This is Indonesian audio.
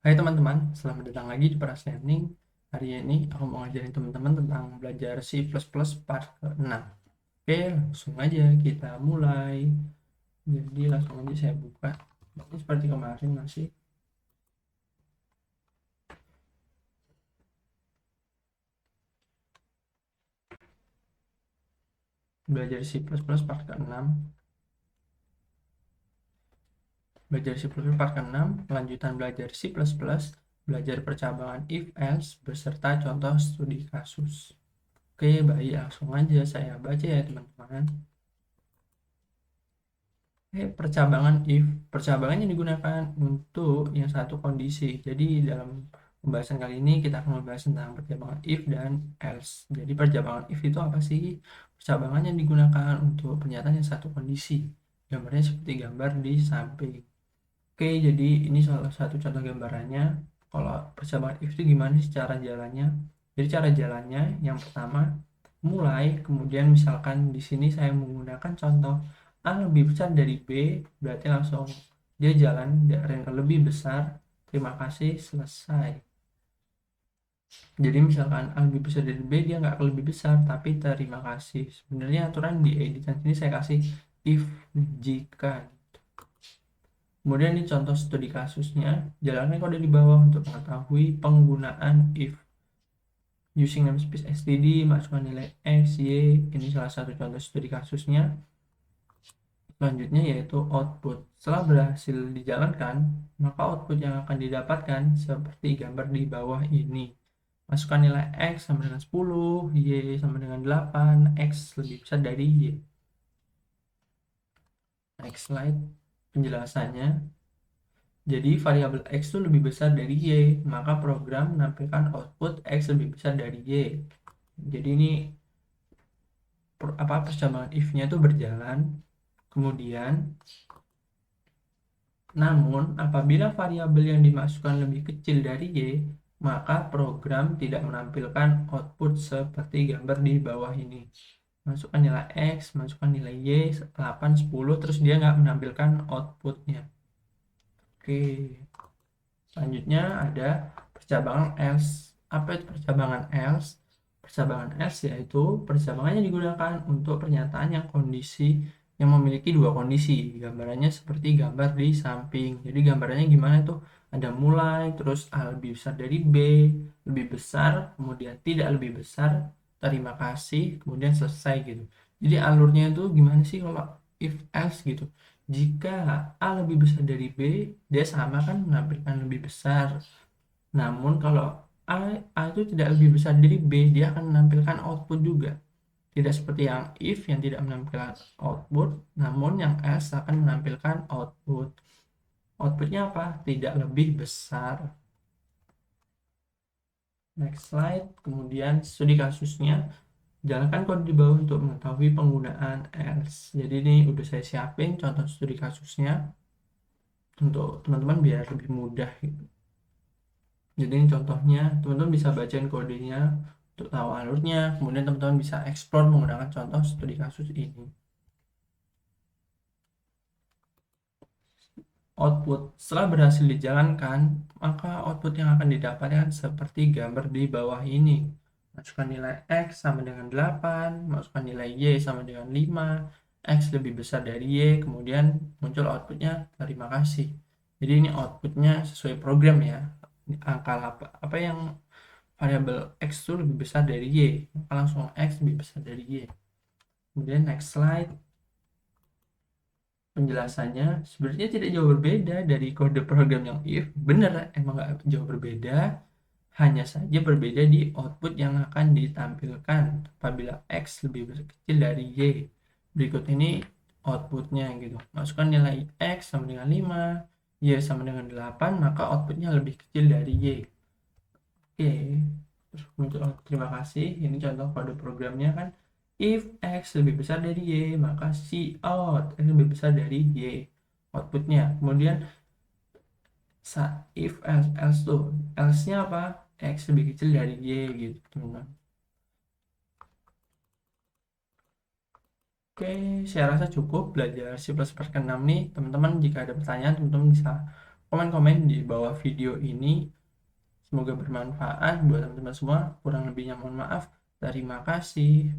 Hai teman-teman, selamat datang lagi di Paras Learning. Hari ini aku mau ngajarin teman-teman tentang belajar C++ part ke-6. Oke, langsung aja kita mulai. Jadi langsung aja saya buka. Ini seperti kemarin masih. Belajar C++ part ke-6. Belajar C++ part ke-6, lanjutan belajar C++, belajar percabangan if-else, beserta contoh studi kasus. Oke, baik, langsung aja saya baca ya teman-teman. Percabangan if, percabangan yang digunakan untuk yang satu kondisi. Jadi dalam pembahasan kali ini kita akan membahas tentang percabangan if dan else. Jadi percabangan if itu apa sih? Percabangan yang digunakan untuk pernyataan yang satu kondisi. Gambarnya seperti gambar di samping. Oke, jadi ini salah satu contoh gambarannya. Kalau percabangan if itu gimana sih cara jalannya? Jadi cara jalannya yang pertama mulai, kemudian misalkan di sini saya menggunakan contoh A lebih besar dari B, berarti langsung dia jalan dari yang lebih besar. Terima kasih, selesai. Jadi misalkan A lebih besar dari B, dia nggak akan lebih besar, tapi terima kasih. Sebenarnya aturan di editan sini saya kasih if, jika. Kemudian ini contoh studi kasusnya. Jalankan kode di bawah untuk mengetahui penggunaan if. Using namespace std, masukkan nilai x, y. Ini salah satu contoh studi kasusnya. Selanjutnya yaitu output. Setelah berhasil dijalankan, maka output yang akan didapatkan seperti gambar di bawah ini. Masukkan nilai x sama dengan 10, y sama dengan 8, x lebih besar dari y. Next slide, penjelasannya. Jadi variabel x itu lebih besar dari y, maka program menampilkan output x lebih besar dari y. Jadi ini percabangan if-nya itu berjalan. Kemudian namun, apabila variabel yang dimasukkan lebih kecil dari y, maka program tidak menampilkan output seperti gambar di bawah ini. Masukkan nilai x, masukkan nilai y, 8, 10, terus dia nggak menampilkan outputnya. Oke, selanjutnya ada percabangan else. Apa itu percabangan else? Percabangan else yaitu percabangan yang digunakan untuk pernyataan yang kondisi yang memiliki dua kondisi. Gambarannya seperti gambar di samping. Jadi gambarannya gimana tuh? Ada mulai, terus A lebih besar dari B, lebih besar, kemudian tidak lebih besar, terima kasih, kemudian selesai gitu. Jadi alurnya itu gimana sih kalau if else gitu? Jika A lebih besar dari B, dia sama kan menampilkan lebih besar. Namun kalau A itu tidak lebih besar dari B, dia akan menampilkan output juga. Tidak seperti yang if yang tidak menampilkan output, namun yang else akan menampilkan output. Outputnya apa? Tidak lebih besar. Next slide. Kemudian studi kasusnya. Jalankan kode di bawah untuk mengetahui penggunaan else. Jadi ini udah saya siapin contoh studi kasusnya untuk teman-teman biar lebih mudah gitu. Jadi ini contohnya, teman-teman bisa bacain kodenya untuk tahu alurnya, kemudian teman-teman bisa explore menggunakan contoh studi kasus ini. Output. Setelah berhasil dijalankan, maka output yang akan didapatkan seperti gambar di bawah ini. Masukkan nilai x sama dengan 8, masukkan nilai y sama dengan 5, x lebih besar dari y, kemudian muncul outputnya terima kasih. Jadi ini outputnya sesuai program ya. Angka apa yang variabel x itu lebih besar dari y, maka langsung x lebih besar dari y. Kemudian next slide. Penjelasannya sebenarnya tidak jauh berbeda dari kode program yang if. Bener, emang nggak jauh berbeda, hanya saja berbeda di output yang akan ditampilkan apabila x lebih kecil dari y. Berikut ini outputnya gitu. Masukkan nilai x sama dengan 5, y sama dengan 8, maka outputnya lebih kecil dari y. Oke, terus muncul terima kasih. Ini contoh kode programnya kan. If x lebih besar dari y, maka cout x lebih besar dari y. Outputnya. Kemudian if else tuh, else-nya apa? X lebih kecil dari y gitu, teman-teman. Oke, saya rasa cukup belajar C++ ke-6 nih. Teman-teman, jika ada pertanyaan, teman-teman bisa komen-komen di bawah video ini. Semoga bermanfaat buat teman-teman semua. Kurang lebihnya mohon maaf. Terima kasih.